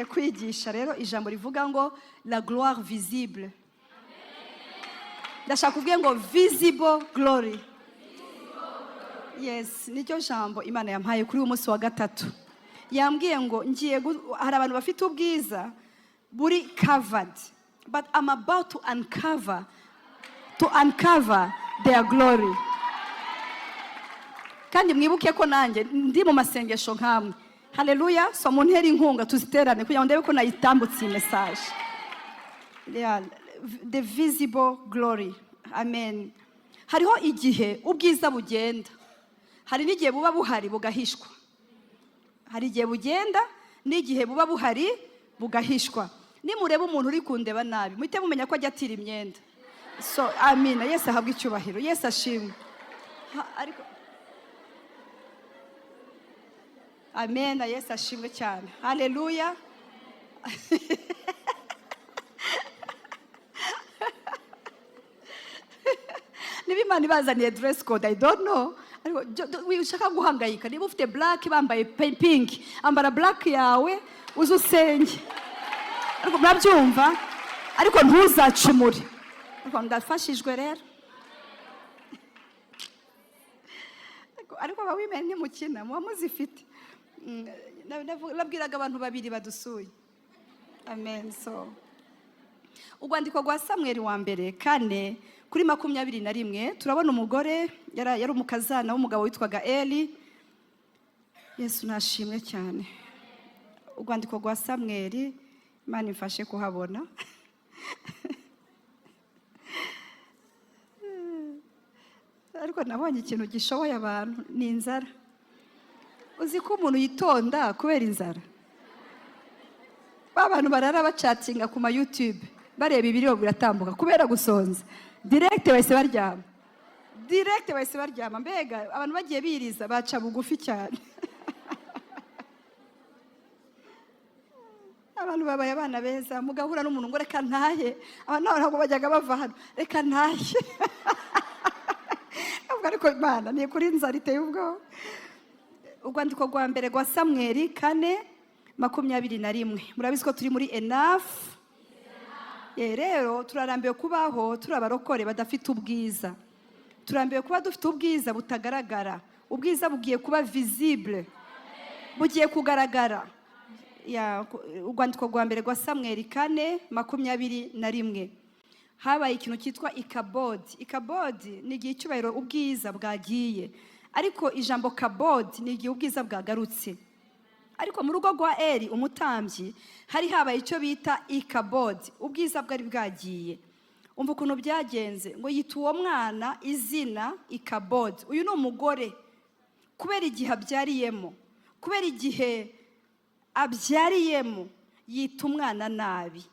kwigisha rero ijambo rivuga ngo la gloire visible. Ndashaka kuvuga ngo visible glory. Yes, nicyo jambo Imana yampaye kuri uyu munsi wa gatatu. Yambwiye ngo ngiye hari abantu bafite ubwiza buri covered, but I'm about to uncover their glory. Kandi mwibuke ko nanjye ndi mu masengesho nkamwe. Hallelujah. So muntera inkunga tuziterane kugira ngo ndebe ko nayitambutse iyi message. Yeah, the visible glory. Amen. Hariho igihe ubwiza bugenda. Hari n'igihe buba buhari bugahishwa. Hari igihe bugenda n'igihe buba buhari bugahishwa. Nimureba umuntu uri kundeba nabi, muhite mumenya ko ajya atira imyenda. So amina. Yesu ahabwe icyubahiro. Yesu ashimwe. Ariko amen. Yesu ashimwe cyane. Hallelujah. Niba Imana ibazaniye dress code, I don't know. Wishaka guhangayika. Niba ufite black bambaye pink, ambara black yawe uzusenge. Ariko murabyumva? Ariko ntuzacumure. Ariko ndafashijwe rero. Ariko abawimene nimukina muba muzifite. Nabwiraga abantu babiri badusuye. Amen. So Urwandiko rwa Samweli wa mbere 4:21 turabona umugore yari umukazana w'umugabo witwaga Eli. Yesu nashimwe cyane. Urwandiko rwa Samweli, Imana imfashe kuhabona. Ariko nabonye ikintu gishoboye abantu ni inzara. Uzi ko umuntu yitonda kubera inzara? Abantu barara bacatinga ku ma YouTube bareba ibiriyo biratambuka kubera gusonza. Direct bahise baryama. Mbega abantu bagiye biriza baca bugufi cyane. Abantu babaye abana beza, mugahura n'umuntu ngo reka ntahe. Abantu ntabwo bajyaga bava hano. Reka ntahe. Ariko Imana ni kuri inzara iteye ubwo. Urwandiko rwa mbere rwa Samweli 4:21. Murabizi ko turi muri enough. Rero turarambiwe kubaho turabarokore badafite ubwiza. Turambiwe kuba dufite ubwiza butagaragara. Ubwiza bugiye kuba visible. Bugiye kugaragara. Urwandiko rwa mbere rwa Samweli 4:21. Habaye ikintu cyitwa ikabodi. Ikabodi ni igihe icyubahiro ubwiza bwagiye. Ariko ijambo kabodi ni igihe ubwiza bwagarutse. Ariko mu rugo rwa Eli umutambyi hari habaye icyo bita ikabodi. Ubwiza bwari bwagiye. Umva ukuntu byagenze ngo yita uwo mwana izina ikabodi. Uyu ni umugore kubera igihe abyariyemo. Kubera igihe abyariyemo yita umwana nabi.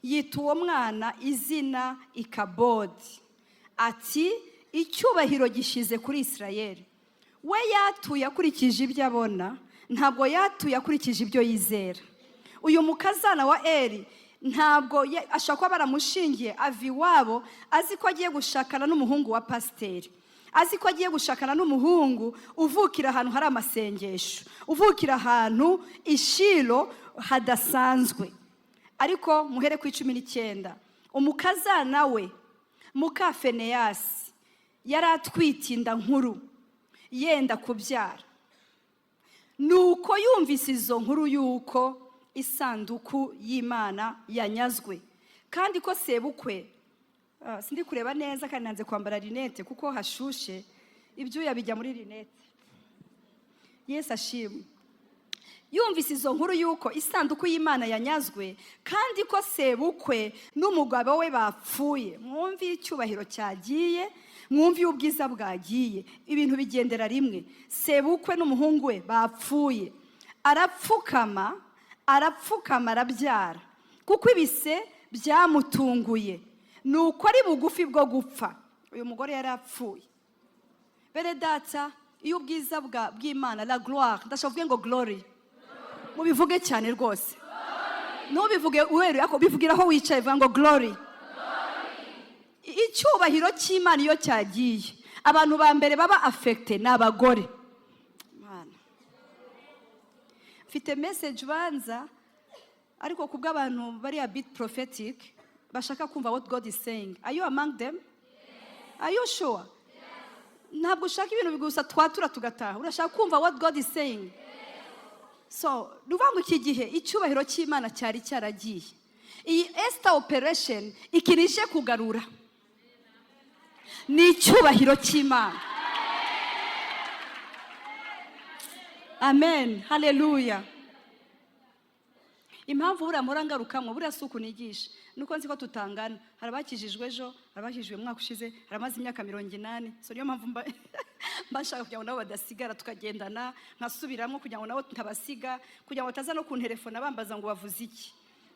Yita uwo mwana izina ikabodi. Ati icyubahiro gishize kuri Isirayeli. We yatuye akurikije ibyo abona, ntabwo yatuye akurikije ibyo yizera. Uyu mukazana wa Eli ntabwo ashaka kuba baramushingiye ava iwabo azi ko agiye gushakana n'umuhungu wa pasiteri. Azi ko agiye gushakana n'umuhungu uvukira ahantu hari amasengesho. Uvukira ahantu ishiro hadasanzwe. Ariko muhere ku 19. Umukazana we muka Feneyasi yari atwite inda nkuru yenda kubyara. Nuko yumvise izo nkuru yuko isanduku y'Imana yanyazwe. Kandi ko sebukwe sindi kureba neza kandi nanze kwambara rinete kuko hashushe ibyuya bijya muri rinete. Yesu ashimwe. Yumvise izo nkuru yuko isanduku y'Imana yanyazwe kandi ko sebukwe n'umugabo we bapfuye. Mwumvi icyubahiro cyagiye, mwumvi ubwiza bwagiye. Ibintu bigendera rimwe. Sebukwe n'umuhungu we bapfuye. Arapfukama arabyara. Kuko ibise byamutunguye. Nuko ari bugufi bwo gupfa. Uyu mugore yari apfuye. Bere data, iyo ubwiza bw'Imana la gloire, ndashaka ngo glory. Mubivuge cyane rwose. Nubivuge uheruye ako bivugira aho wicaye vuga ngo glory. Icyubahiro cy'Imana iyo cyagiye, abantu ba mbere baba affected n'abagore. Mana. Mfite message banza ariko kubw'abantu bari a bit prophetic bashaka kumva what God is saying. Are you among them? Are you sure? Ntabwo ushaka ibintu bigusa twatura tugataha, urashaka kumva what God is saying. So nuvango iki gihe icyubahiro cy'Imana cyari cyaragiye. Iyi Esther operation ikirishe kugarura ni icyubahiro cy'Imana. Amen, haleluya. Impamvu buriya murangarukamwe buriya suku nigisha nuko nzi ko tutangana. Harabakijijwe ejo, harabakijijwe mwaka ushize, haramaze imyaka 80. So niyo mpamvu mbashaka kugira ngo nabo badasigara tukagendana nkasubiramo kugira ngo nabo ntabasiga, kugira ngo bataza no kunterefona bambaza ngo bavuze iki.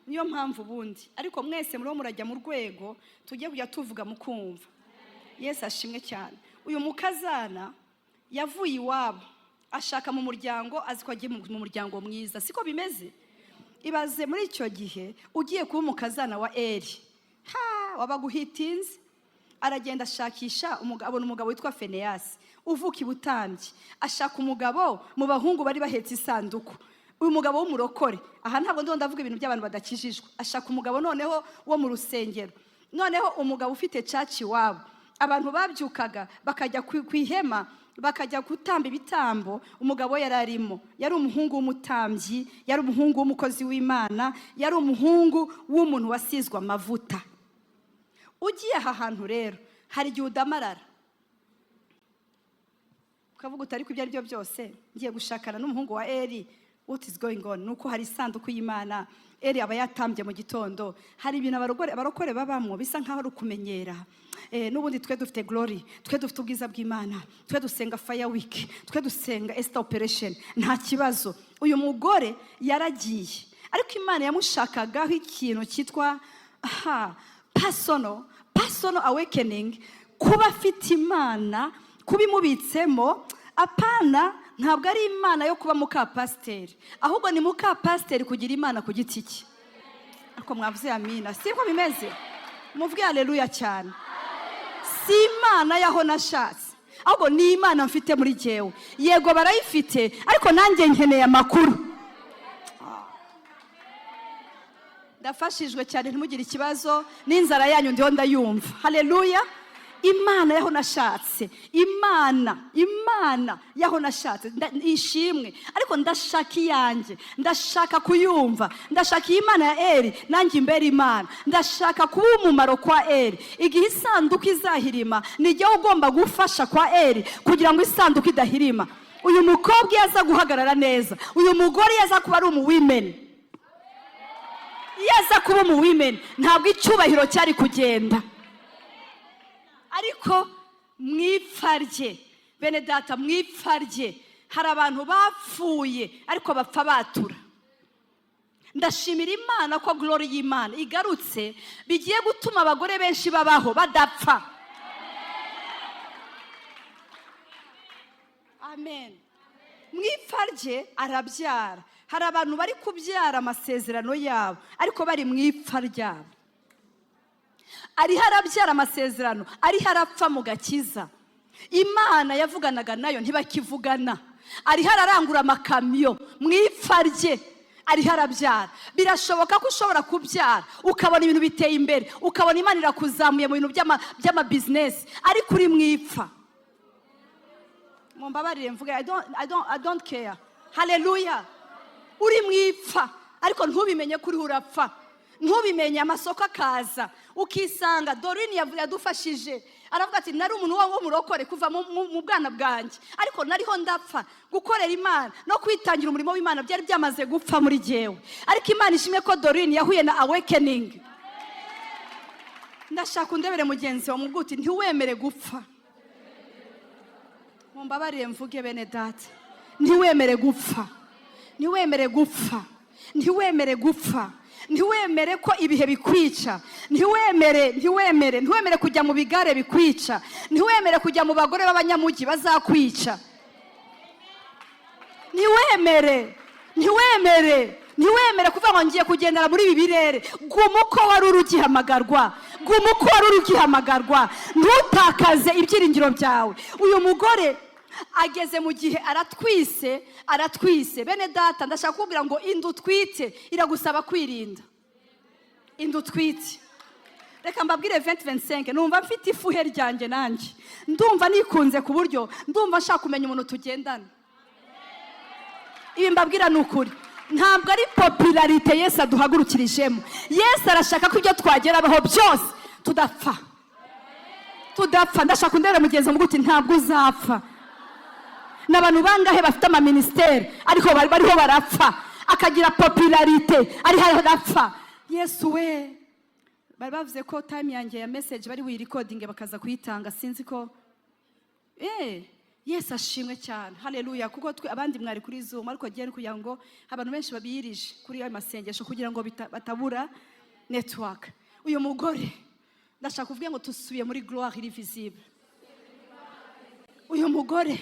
Niyo mpamvu bundi. Ariko mwese muri murajya mu rwego tugiye kujya tuvuga mukumva. Yesu ashimwe cyane. Uyu mukazana yavuye iwabo ashaka mu muryango, aziko agiye mu muryango mwiza. Siko bimeze? Ibaze muri icyo gihe ugiye kuba umukazana wa Eli. Wabaguhitinze. Aragenda ashakisha umugabo witwa Feneyasi uvuka ibutambye. Ashaka umugabo mu bahungu bari bahetse isanduku. Uyu mugabo w'umurokore. Aha ntabwo ndavuga ibintu by'abantu badakijijwe. Ashaka umugabo noneho wo mu rusengero. Noneho umugabo ufite church wabo. Abantu babyukaga bakajya kwihema, bakajya gutamba ibitambo. Umugabo yararimo, yari umuhungu w'umutambyi, yari umuhungu w'umukozi w'Imana, yari umuhungu w'umuntu wasizwe amavuta. Ugiye aha hantu rero hari igihe udamarara ukavuga utari ku byari byo byose ngiye gushakana n'umuhungu wa Eli. What is going on? Nuko hari isanduku y'Imana. Eli aba yatambye mu gitondo. Hari ibintu abarokore babamwo bisa nkaho ari ukumenyera. N'ubundi twe dufite glory, twe dufite ubwiza bw'Imana, twe dusenga fire week, twe dusenga Esther operation. Nta kibazo. Uyu mugore yaragiye, ariko Imana yamushakagaho ikintu cyitwa personal awakening, kuba afite Imana, kubimubitsemo. Apana, ntabwo ari Imana yo kuba muka pasiteri, ahubwo ni muka pasiteri kugira Imana ku giti cye. Ariko mwavuze amina, siko bimeze? Muvuge haleluya cyane. Si Imana yaho nashatse, ahubwo ni Imana mfite muri jewe. Yego barayifite, ariko nanjye nkeneye amakuru. Ndafashijwe cyane, ntimugire ikibazo, n'inzara yanyu ndiho ndayumva. Haleluya. Imana yaho nashatse, Imana yaho nashatse ishimwe, ariko ndashaka iyanjye, ndashaka kuyumva, ndashaka Imana ya Eli nanjye imbere Imana, ndashaka kuba umumaro kwa Eli. Igihe isanduku izahirima nijye ugomba gufasha kwa Eli kugira ngo isanduku idahirima. Uyu mukobwa yaza guhagarara neza, uyu mugore yaza kuba ari women, yaza kuba women, ntabwo icyubahiro cyari kugenda. Ariko mwipfarye bene data, mwipfarye. Hari abantu bapfuye ariko bapfa batura. Ndashimira Imana ko glory y'Imana igarutse, bigiye gutuma abagore benshi babaho badapfa. Amen. Mwipfarye arabyara. Hari abantu bari kubyara amasezerano yabo ariko bari mwipfa ryabo. Ari harabyara amasezerano, ari harapfa mu gakiza. Imana yavuganaga nayo ntibakivugana. Ari hararangura amakamyo, mwipfarye ari harabyara. Birashoboka ko ushobora kubyara ukabona ibintu biteye imbere, ukabona Imana irakuzamuye mu bintu by'ama business, ariko uri mwipfa. Mumbabarire mvuge, I don't care. Haleluya. Uri mwipfa ariko ntubimenye kuri urapfa. Ntubimenye amasoko akaza ukisanga. Dorine yadufashije, aravuga ati nari umuntu wo murokore kuva mu bwana bwanjye, ariko nariho ndapfa gukorera Imana no kwitangira umurimo w'Imana byari byamaze gupfa muri jewe. Ariko Imana ishimwe ko Dorine yahuye na awakening. Ndashaka undebere mugenzi wa muguti, ntiwemere gupfa. Mumbabarire mvuge bene data, ntiwemere gupfa, ntiwemere gupfa, ntiwemere gupfa. Ntiwemere ko ibihe bikwica. Ntiwemere kujya mu bigare bikwica. Ntiwemere kujya mu bagore b'abanyamugi bazakwica. Ntiwemere kuva ngo ngiye kugendera muri ibi birere. Guma uko wari urugihamagarwa. Ntutakaze ibyiringiro byawe. Uyu mugore ageze mu gihe aratwise bene data ndashaka kubwira ngo inda utwite iragusaba kwirinda. Inda utwite, reka mbabwire 2025 numva mfite ifuhe ryanjye nanjye, ndumva nikunze ku buryo ndumva nshaka kumenya umuntu tugendana. Ibi mbabwira ni ukuri, ntabwo ari popularite Yesu aduhagurukirijemo. Yesu arashaka ko ibyo twageraho byose tudapfa. Ndashaka kundera mugenzi mu guti ntabwo uzapfa. N'abantu bangahe bafite ama ministeri ariko bariho barapfa, akagira popularite ari harapfa. Yesu we, bari bavuze ko time yanjye ya message bari buyi recording bakaza kuyitanga, sinzi ko Yesu ashimwe cyane. Haleluya. Kuko twe abandi mwari kuri Zoom ariko giye kugira ngo abantu benshi babiyirije kuri ayo masengesho kugira ngo batabura network. Uyu mugore ndashaka kuvuga ngo tusubiye muri gloire irivisible. Uyu mugore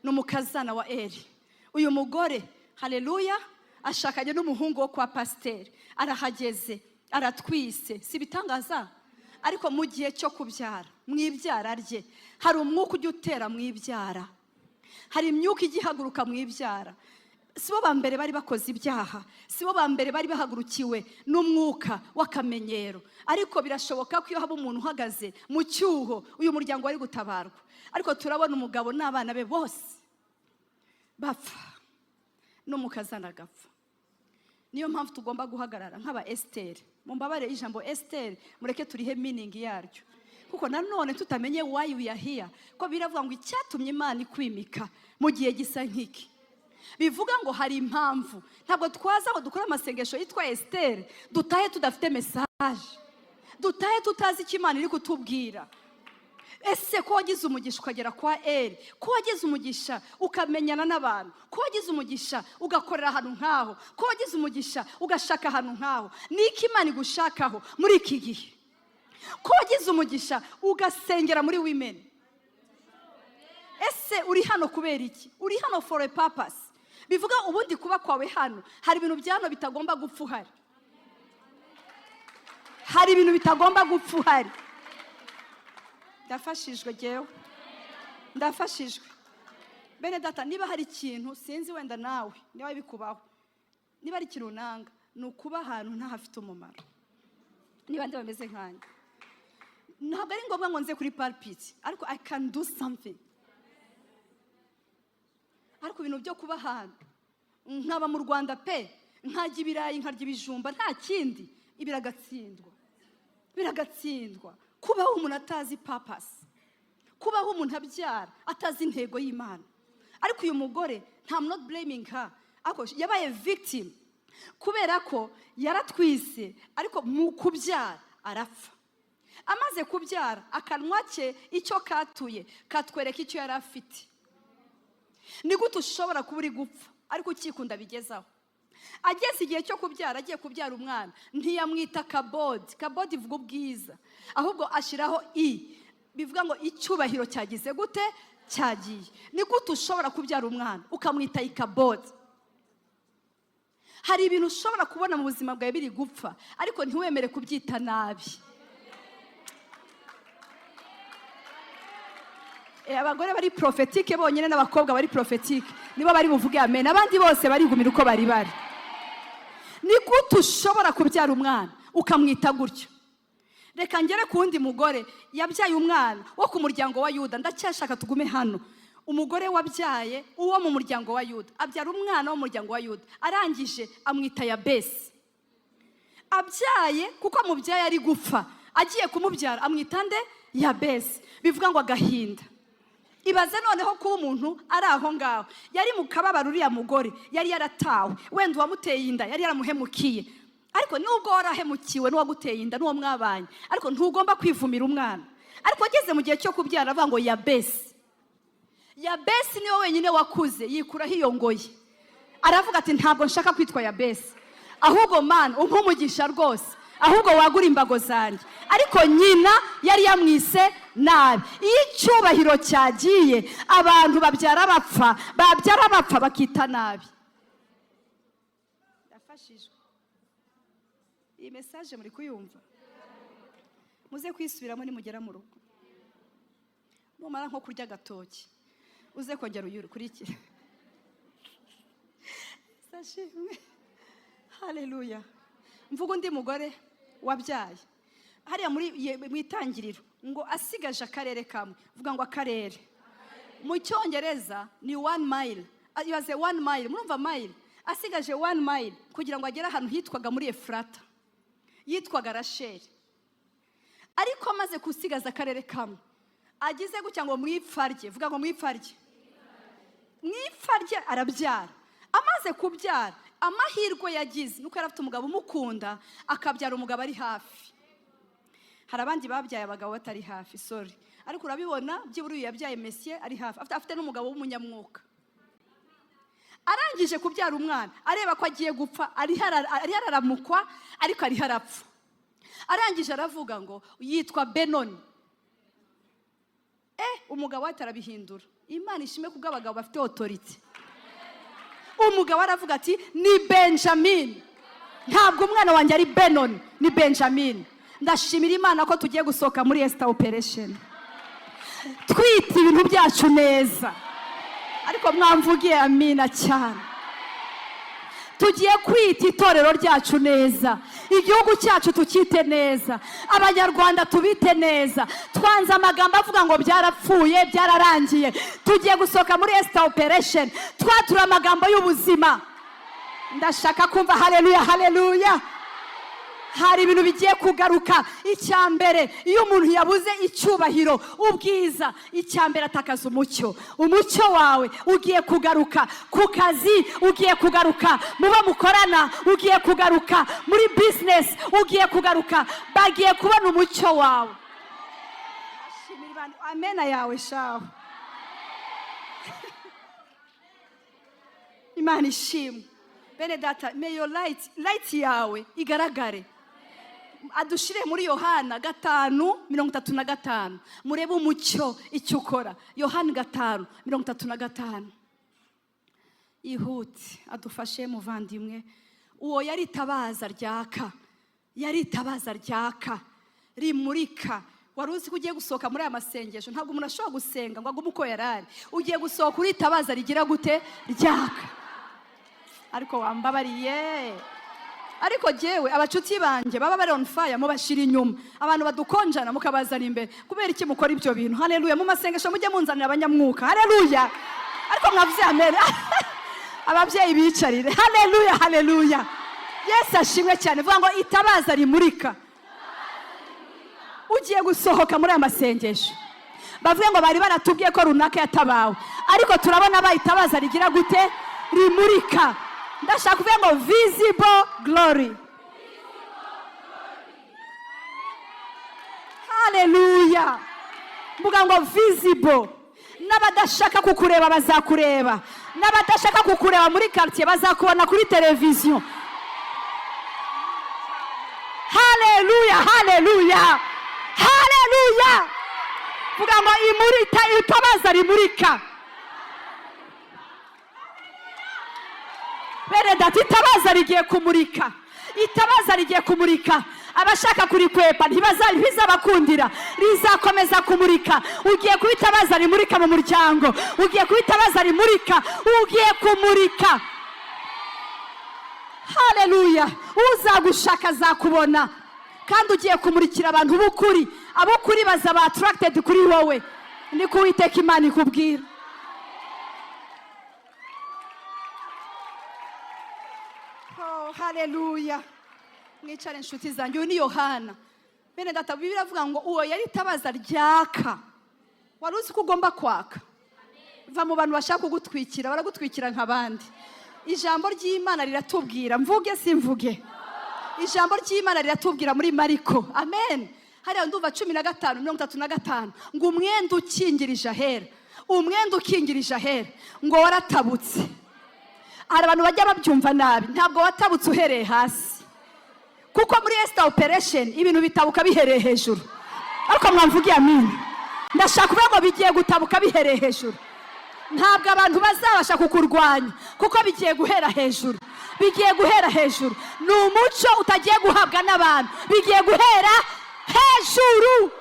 n'umukazana wa Eli. Uyu mugore, haleluya, ashakanye n'umuhungu wo kwa pasiteri, arahageze, aratwise. Si bitangaza? Ariko mu gihe cyo kubyara, mwibyara rye, hari umwuka ujya utera mwibyara, hari imyuka igihaguruka mwibyara. Sibo ba mbere bari bakoze ibyaha, sibo ba mbere bari bahagurukiwe n'umwuka w'akamenyero, ariko birashoboka ko iyo haba umuntu uhagaze mu cyuho uyu muryango wari gutabarwa. Ariko turabona umugabo n'abana be bose bapfa, n'umukazana agapfa. Niyo mpamvu tugomba guhagarara nk'aba Esteri. Mumbabare ijambo Esteri mureke turihe meaning yaryo, kuko nanone tutamenye why we are here, ko biravuga ngo icyatumye Imana ikwimika mu gihe gisa nk'iki, bivuga ngo hari impamvu. Ntabwo twaza ngo dukora amasengesho yitwa Esteri dutahe tudafite message, dutahe tutazi icyo Imana iri kutubwira. Ese ko wagize umugisha ukagera kwa Eli, ko wagize umugisha ukamenyana n'abantu, ko wagize umugisha ugakorera ahantu nkaho, ko wagize umugisha ugashaka ahantu nkaho, niki Imana igushakaho muri iki gihe? Ko wagize umugisha ugasengera muri women, ese uri hano kubera iki? Uri hano for a purpose. Bivuga ubundi kuba kwawe hano hari ibintu byano bitagomba gupfa uhari, hari ibintu bitagomba gupfa uhari. Ndafashijwe jewe, ndafashijwe bene data. Niba hari ikintu sinzi wenda nawe niba bikubaho, niba ari ikintu nanga ni ukuba ahantu ntahafite umumaro. Niba ndi bameze nkanjye, ntabwo ari ngombwa ngo nze kuri pulpit, ariko I can do something. Ariko ibintu byo kuba ahantu nkaba mu Rwanda pe, nkajya ibirayi nkarya ibijumba nta kindi, biragatsindwa. Kubaho umuntu atazi purpose, kubaho umuntu abyara atazi intego y'Imana. Ariko uyu mugore, I'm not blaming her, ako yabaye victim kubera ko yaratwise, ariko mu kubyara arapfa. Amaze kubyara akanwa ke icyo katuye katwereka icyo yari afite. Ni gute ushobora kuba uri gupfa ariko ukikunda bigezaho? Ageze igihe cyo kubyara, agiye kubyara umwana, ntiyamwita kabodi. Kabodi ivuga ubwiza, ahubwo ashiraho bivuga ngo icyubahiro cyagize gute? Cyagiye. Ni gute ushobora kubyara umwana ukamwita ikabodi? Hari ibintu ushobora kubona mu buzima bwawe biri gupfa, ariko ntiwemere kubyita nabi. Abagore bari prophetique bonyine n'abakobwa bari prophetique nibo bari buvuge amen, abandi bose barigumira uko bari. Ni gute ushobora kubyara umwana ukamwita gutyo? Reka ngere ku wundi mugore yabyaye umwana wo ku muryango wa Yuda. Ndacyashaka tugume hano. Umugore wabyaye uwo mu muryango wa Yuda abyara umwana wo mu muryango wa Yuda, arangije amwita Yabesi. Abyaye kuko amubyaye ari gupfa, agiye kumubyara amwita nde? Yabesi. Bivuga ngo agahinda. Ibaze noneho kuba umuntu ari aho ngaho, yari mu kababaro. Uriya mugore yari yaratawe, wenda uwamuteye inda yari yaramuhemukiye, ariko nubwo warahemukiwe n'uwaguteye inda n'uwo mwabanye, ariko ntugomba kwivumira umwana. Ariko ageze mu gihe cyo kubyara avuga ngo Yabesi. Yabesi niwe wenyine wakuze yikuraho iyo ngoyi, aravuga ati ntabwo nshaka kwitwa Yabesi, ahubwo Mana umpe umugisha rwose, ahubwo wagura imbago zanjye. Ariko nyina yari yamwise nabi. Iyo icyubahiro cyagiye, abantu babyara bapfa bakita nabi. Ndafashijwe. Iyi message muri kuyumva? Muze kwisubiramo nimugera mu rugo. Numara nko kurya gatoki, uze kongera ukurikire. Sashimwe. Haleluya. Mvuga undi mugore wabyaye hariya mu itangiriro ngo asigaje akarere kamwe, vuga ngo akarere. Mu cyongereza ni 1 mile. Ibaze 1 mile, murumva mile? Asigaje 1 mile kugira ngo agere ahantu hitwaga muri Efrata, yitwaga Rasheli. Ariko amaze kusigaza akarere kamwe, agize gutya ngo mwipfarye, vuga ngo mwipfarye. Mwipfarye arabyara. Amaze kubyara, amahirwe yagize nuko yarafite umugabo umukunda, akabyara umugabo ari hafi. Hari abandi babyaye abagabo batari hafi, sorry. Ariko urabibona byibura uyu yabyaye Messier ari hafi, afite n'umugabo w'umunyamwuka. Arangije kubyara umwana, areba ko agiye gupfa, ari hararamukwa, ariko ari harapfa. Arangije aravuga ngo yitwa Benoni. Umugabo atarabihindura. Imana ishime kubwo abagabo bafite authority. Umugabo aravuga ati ni Benjamin. Ntabwo umwana wanjye ari Benoni, ni Benjamin. Ndashimira Imana ko tugiye gusohoka muri Esther operation. Twita ibintu byacu neza. Ariko mwamvugiye amina cyane. Tugiye kwita itorero ryacu neza, igihugu cyacu tukite neza, abanyarwanda tubite neza. Twanze amagambo avuga ngo byarapfuye, byararangiye. Tugiye gusohoka muri Esther operation, twatura amagambo y'ubuzima. Ndashaka kumva haleluya, haleluya. Hari ibintu bigiye kugaruka. Icyambere, iyo umuntu yabuze icyubahiro, ubwiza, icyambere atakaza umucyo. Umucyo wawe ugiye kugaruka ku kazi, ugiye kugaruka muba mukorana, ugiye kugaruka muri business, ugiye kugaruka. Bagiye kubona umucyo wawe. Amena yawe shaho. Imana ishimwe. Bene data, may your light yawe igaragare. Adushire muri Yohana 5:35. Murebe umucyo icyo ukora. Yohana 5:35. Ihute adufashe muvandimwe. Uwo yari tabaza ryaka. Yari tabaza ryaka. Rimurika. Wari uzi ko ugiye gusohoka muri aya masengesho. Ntabwo umuntu ashobora gusenga ngo agume uko yarari. Ugiye gusohoka uri tabaza rigira gute? Ryaka. Ariko wambabariye. Ariko jewe abacuti banje baba bari on fire mubashira inyuma. Abantu badukonjana mukabazana imbere. Kubera iki mukora ibyo bintu? Haleluya. Mu masengesho mujye munzanira abanyamwuka. Haleluya. Ariko mwavuze amen. Ababyeyi bicarire. Haleluya, haleluya. Yesu ashimwe cyane. Vuga ngo itabaza rimurika. Ugiye gusohoka muri aya masengesho. Bavuye ngo bari baratubwiye ko runaka yatabawe. Ariko turabona bayitabaza rigira gute? Rimurika. Ndashaka kuvuga ngo visible glory. Haleluya. Mvuga ngo visible. N'abadashaka kukureba bazakureba. N'abadashaka kukureba muri quartier bazakubona kuri television. Haleluya, haleluya. Haleluya. Mvuga ngo itabaza rimurika. Bene data, itabaza rigiye kumurika. Itabaza rigiye kumurika. Abashaka kurikwepa ntibizabakundira. Rizakomeza kumurika. Ugiye kubitabaza rimurika mu muryango. Ugiye kubitabaza rimurika. Ugiye kumurika. Haleluya. Uzagushaka azakubona. Kandi ugiye kumurikira abantu b'ukuri. Ab'ukuri bazaba attracted kuri wowe. Niko Uwiteka Imana ikubwira. Haleluya. Mwicare inshuti zanjye. Uyu ni Yohana. Bene data, Bibiliya avuga ngo uwo yari tabaza ryaka. Wari uzi ko ugomba kwaka? Va mu bantu bashaka kugutwikira, baragutwikira nk'abandi. Ijambo ry'Imana riratubwira, mvuge simvuge. Ijambo ry'Imana riratubwira muri Mariko. Amen. Hariya ndumva 15:35 ngo umwenda ukingirije ahera. Umwenda ukingirije ahera ngo waratabutse. Hari abantu bajya babyumva nabi. Ntabwo watabutse uhereye hasi. Kuko muri Esther operation ibintu bitabuka bihereye hejuru. Ariko mwamvugiye amina. Ndashaka kuvuga ngo bigiye gutabuka bihereye hejuru. Ntabwo abantu bazabasha kukurwanya kuko bigiye guhera hejuru. Bigiye guhera hejuru. Ni umuco utagiye guhabwa n'abantu. Bigiye guhera hejuru.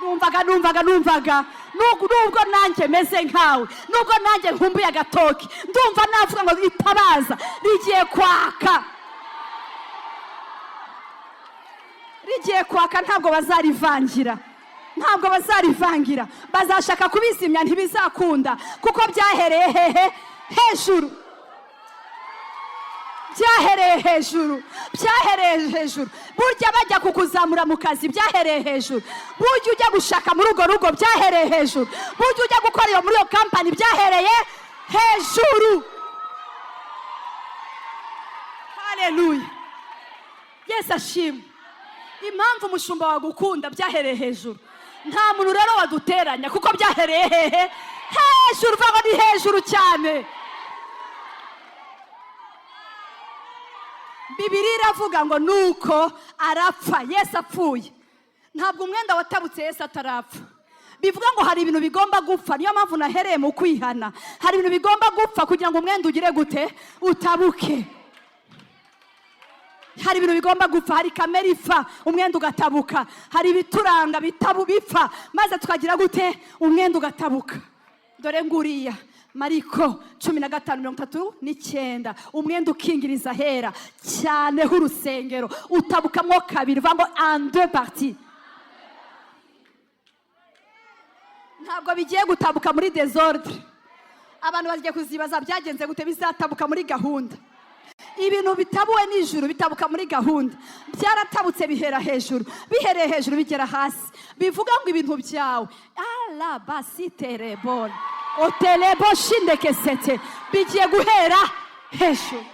numvaga nubwo nanjye meze nkawe, nubwo nanjye nkumbuye agatoki, ndumva navuga ngo itabaza rigiye kwaka, rigiye kwaka. Ntabwo bazarivangira, ntabwo bazarivangira, bazashaka kubizimya, ntibizakunda, kuko byahereye hehe? Hejuru. Byahereye hejuru, byahereye hejuru. Burya bajya kukuzamura mu kazi, byahereye hejuru. Burya ujya gushaka muri urwo rugo, byahereye hejuru. Burya ujya gukora iyo muri iyo kampani, byahereye hejuru. Haleluya, Yesu ashimwe. Impamvu umushumba wagukunda byahereye hejuru. Nta muntu rero waduteranya, kuko byahereye hehe? Hejuru. Vuga ni hejuru cyane. Bibiliya iravuga ngo nuko arapfa. Yesu apfuye, ntabwo umwenda watabutse Yesu atarapfa. Bivuga ngo hari ibintu bigomba gupfa. Niyo mpamvu nahereye mu kwihana. Hari ibintu bigomba gupfa kugira ngo umwenda ugire gute? Utabuke. Hari ibintu bigomba gupfa. Hari kamere ipfa, umwenda ugatabuka. Hari ibituranga bipfa, maze tukagira gute? Umwenda ugatabuka. Dore nguriya Mariko 15:39, umwenda ukingiriza hera cyane h'urusengero, utabukamwo kabiri. Vuga ngo en deux parties. Ntabwo bigiye gutabuka muri desordre. Abantu bagiye kuzibaza byagenze gute? Bizatabuka muri gahunda. Ibintu bitabuwe n'ijuru bitabuka muri gahunda. Byaratabutse bihera hejuru, bihereye hejuru bigera hasi. Bivuga ngo ibintu byawe ala basiterebol otelebo shindeke sete bigiye guhera hejuru.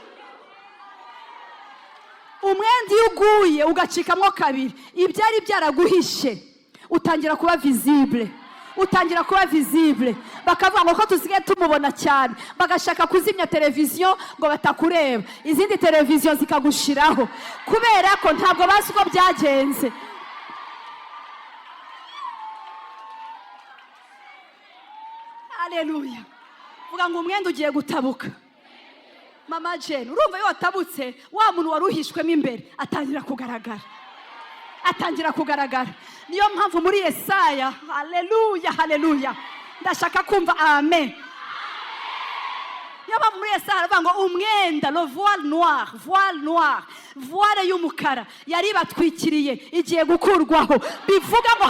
Umwenda iyo uguye ugacikamwo kabiri, ibyari byaraguhishe utangira kuba visible, utangira kuba visible. Bakavuga ngo ko tusigaye tumubona cyane, bagashaka kuzimya televiziyo ngo batakureba, izindi televiziyo zikagushiraho, kubera ko ntabwo bazi uko byagenze. Haleluya. Vuga ngo umwenda ugiye gutabuka. Mama Jane, urumva iyo watabutse, wa muntu waruhishwemo imbere atangira kugaragara, atangira kugaragara. Niyo mpamvu muri Yesaya, haleluya haleluya, ndashaka kumva amen. Niyo mpamvu muri Yesaya aravuga ngo umwenda, le voile noir, voile noir, voile y'umukara yari batwikiriye igiye gukurwaho. Bivuga ngo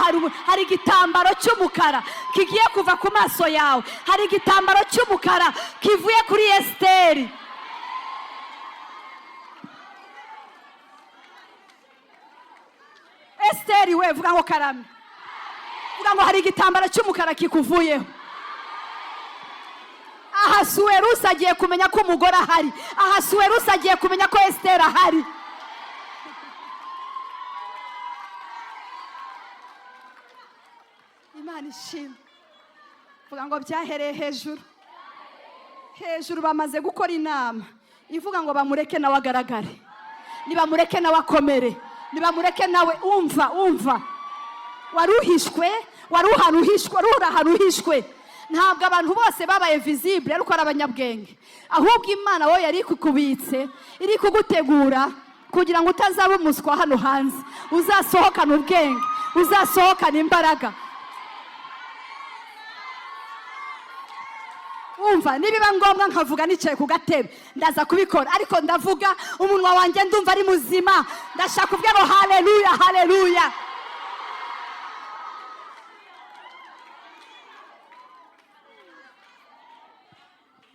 hari igitambaro cy'umukara kigiye kuva ku maso yawe. Hari igitambaro cy'umukara kivuye kuri Esteri. Esteri we, vuga ngo karame. Vuga ngo hari igitambaro cy'umukara kikuvuyeho. Ahasuwerusi agiye kumenya ko umugore ahari. Ahasuwerusi agiye kumenya ko Esteri ahari. Imana ishimwe. Vuga ngo byahereye hejuru. Hejuru bamaze gukora inama ivuga ngo bamureke nawe agaragare, nibamureke nawe akomere, nibamureke nawe umva waruhishwe, waruhishwe. Ntabwo abantu bose babaye visible ariko ari abanyabwenge, ahubwo Imana wowe yari kukubitse, iri kugutegura kugira ngo utazaba umuswa hano hanze, uzasohokana ubwenge, uzasohokana imbaraga. Umva, nibiba ngombwa nkavuga nicaye ku gatebe ndaza kubikora, ariko ndavuga umunwa wanjye ndumva ari muzima. Ndashaka kuvuga ngo haleluya haleluya.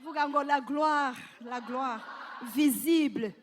Vuga ngo la gloire visible